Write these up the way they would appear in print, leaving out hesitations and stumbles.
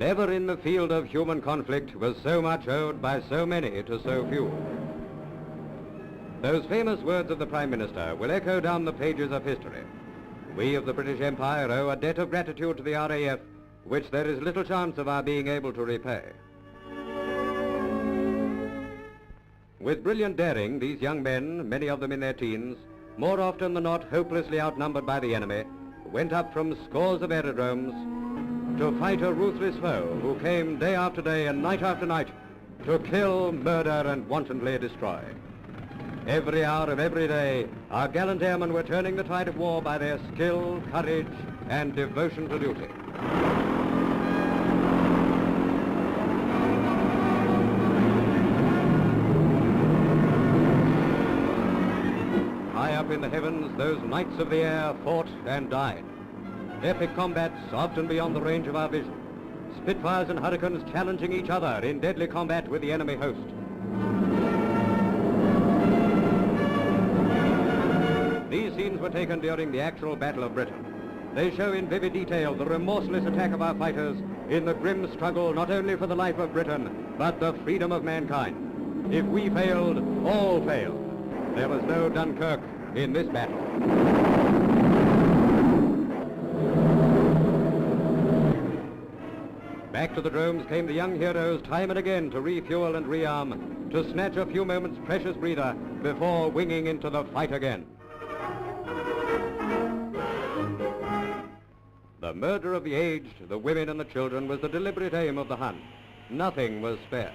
Never in the field of human conflict was so much owed by so many to so few. Those famous words of the Prime Minister will echo down the pages of history. We of the British Empire owe a debt of gratitude to the RAF, which there is little chance of our being able to repay. With brilliant daring, these young men, many of them in their teens, more often than not hopelessly outnumbered by the enemy, went up from scores of aerodromes to fight a ruthless foe who came day after day and night after night to kill, murder, and wantonly destroy. Every hour of every day, our gallant airmen were turning the tide of war by their skill, courage, and devotion to duty. High up in the heavens, those knights of the air fought and died. Epic combats often beyond the range of our vision. Spitfires and Hurricanes challenging each other in deadly combat with the enemy host. These scenes were taken during the actual Battle of Britain. They show in vivid detail the remorseless attack of our fighters in the grim struggle not only for the life of Britain, but the freedom of mankind. If we failed, all failed. There was no Dunkirk in this battle. Back to the dromes came the young heroes time and again to refuel and rearm, to snatch a few moments' precious breather before winging into the fight again. The murder of the aged, the women and the children was the deliberate aim of the Hun. Nothing was spared.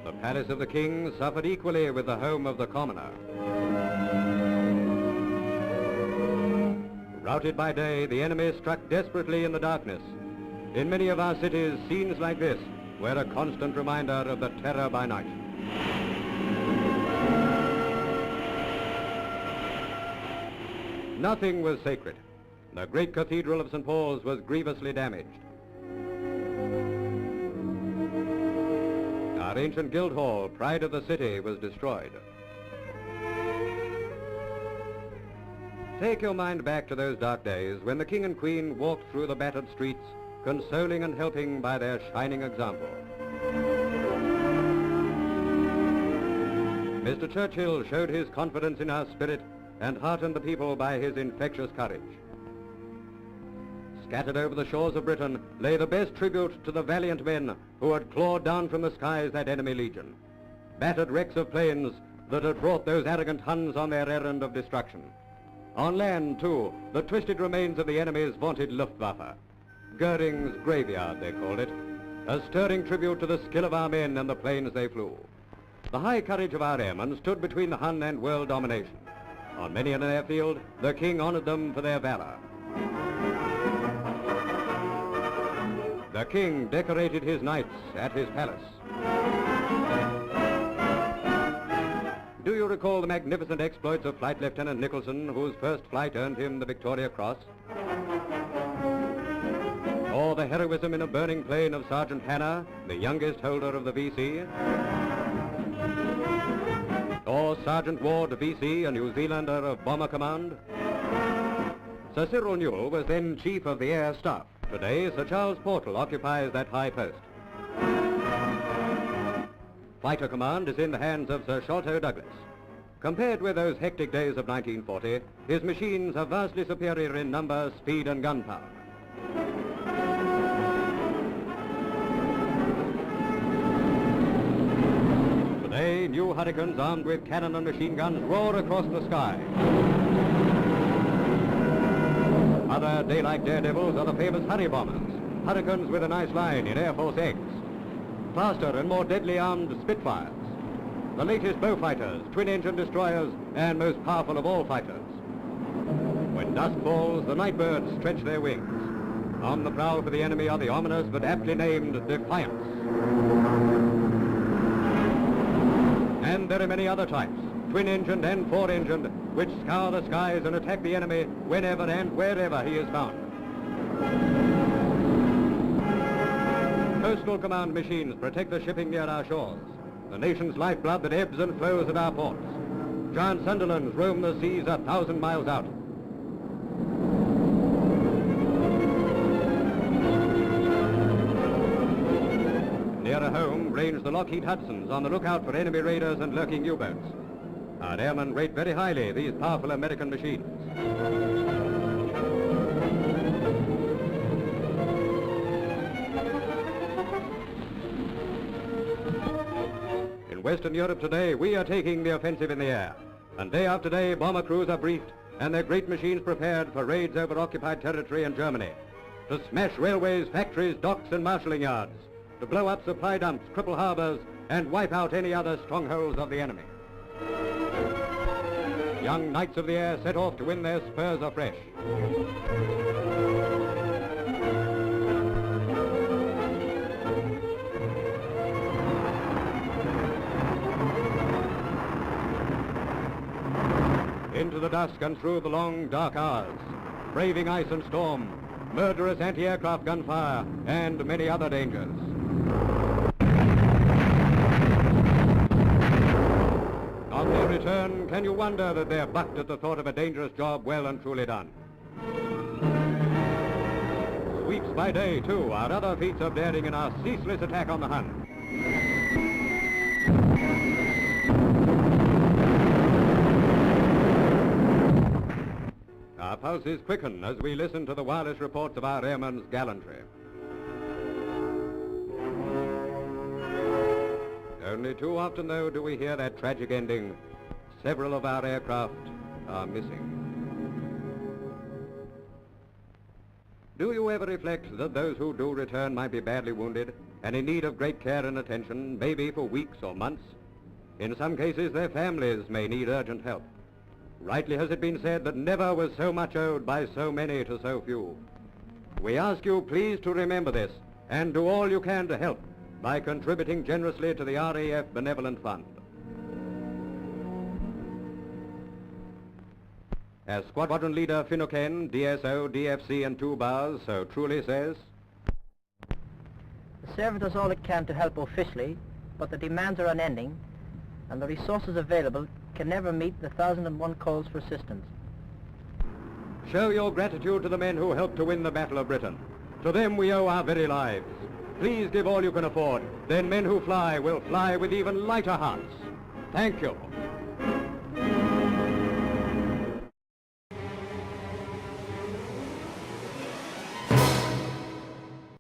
The palace of the king suffered equally with the home of the commoner. Routed by day, the enemy struck desperately in the darkness. In many of our cities, scenes like this were a constant reminder of the terror by night. Nothing was sacred. The great cathedral of St. Paul's was grievously damaged. Our ancient Guildhall, pride of the city, was destroyed. Take your mind back to those dark days when the King and Queen walked through the battered streets, consoling and helping by their shining example. Mr. Churchill showed his confidence in our spirit and heartened the people by his infectious courage. Scattered over the shores of Britain lay the best tribute to the valiant men who had clawed down from the skies that enemy legion. Battered wrecks of planes that had brought those arrogant Huns on their errand of destruction. On land, too, the twisted remains of the enemy's vaunted Luftwaffe. Goering's graveyard, they called it, a stirring tribute to the skill of our men and the planes they flew. The high courage of our airmen stood between the Hun and world domination. On many an airfield, the King honored them for their valor. The King decorated his knights at his palace. Do you recall the magnificent exploits of Flight Lieutenant Nicholson, whose first flight earned him the Victoria Cross? Or the heroism in a burning plane of Sergeant Hannah, the youngest holder of the VC? Or Sergeant Ward, VC, a New Zealander of Bomber Command? Sir Cyril Newell was then Chief of the Air Staff. Today, Sir Charles Portal occupies that high post. Fighter command is in the hands of Sir Sholto Douglas. Compared with those hectic days of 1940, his machines are vastly superior in number, speed, and gunpowder. Today, new Hurricanes armed with cannon and machine guns roar across the sky. Other daylight daredevils are the famous Hurry Bombers, Hurricanes with a nice line in Air Force Eggs. Faster and more deadly armed Spitfires. The latest bow fighters, twin-engine destroyers, and most powerful of all fighters. When dusk falls, the night birds stretch their wings. On the prowl for the enemy are the ominous but aptly named Defiance. And there are many other types, twin-engined and four-engined, which scour the skies and attack the enemy whenever and wherever he is found. Coastal Command machines protect the shipping near our shores, the nation's lifeblood that ebbs and flows at our ports. giant Sunderlands roam the seas 1,000 miles out. Nearer home range the Lockheed Hudsons on the lookout for enemy raiders and lurking U-boats. Our airmen rate very highly these powerful American machines. In Western Europe today, we are taking the offensive in the air. And day after day, bomber crews are briefed and their great machines prepared for raids over occupied territory in Germany. To smash railways, factories, docks and marshalling yards. To blow up supply dumps, cripple harbors, and wipe out any other strongholds of the enemy. Young knights of the air set off to win their spurs afresh. Into the dusk and through the long, dark hours, braving ice and storm, murderous anti-aircraft gunfire, and many other dangers. On their return, can you wonder that they're bucked at the thought of a dangerous job well and truly done? Sweeps by day, too, are other feats of daring in our ceaseless attack on the Hun. Our pulses quicken as we listen to the wireless reports of our airmen's gallantry. Only too often, though, do we hear that tragic ending. Several of our aircraft are missing. Do you ever reflect that those who do return might be badly wounded and in need of great care and attention, maybe for weeks or months? In some cases, their families may need urgent help. Rightly has it been said that never was so much owed by so many to so few. We ask you please to remember this and do all you can to help by contributing generously to the RAF Benevolent Fund. As Squadron Leader Finucane, DSO, DFC and 2 bars so truly says, the service does all it can to help officially, but the demands are unending, and the resources available can never meet the 1,001 calls for assistance. Show your gratitude to the men who helped to win the Battle of Britain. To them we owe our very lives. Please give all you can afford. Then men who fly will fly with even lighter hearts. Thank you.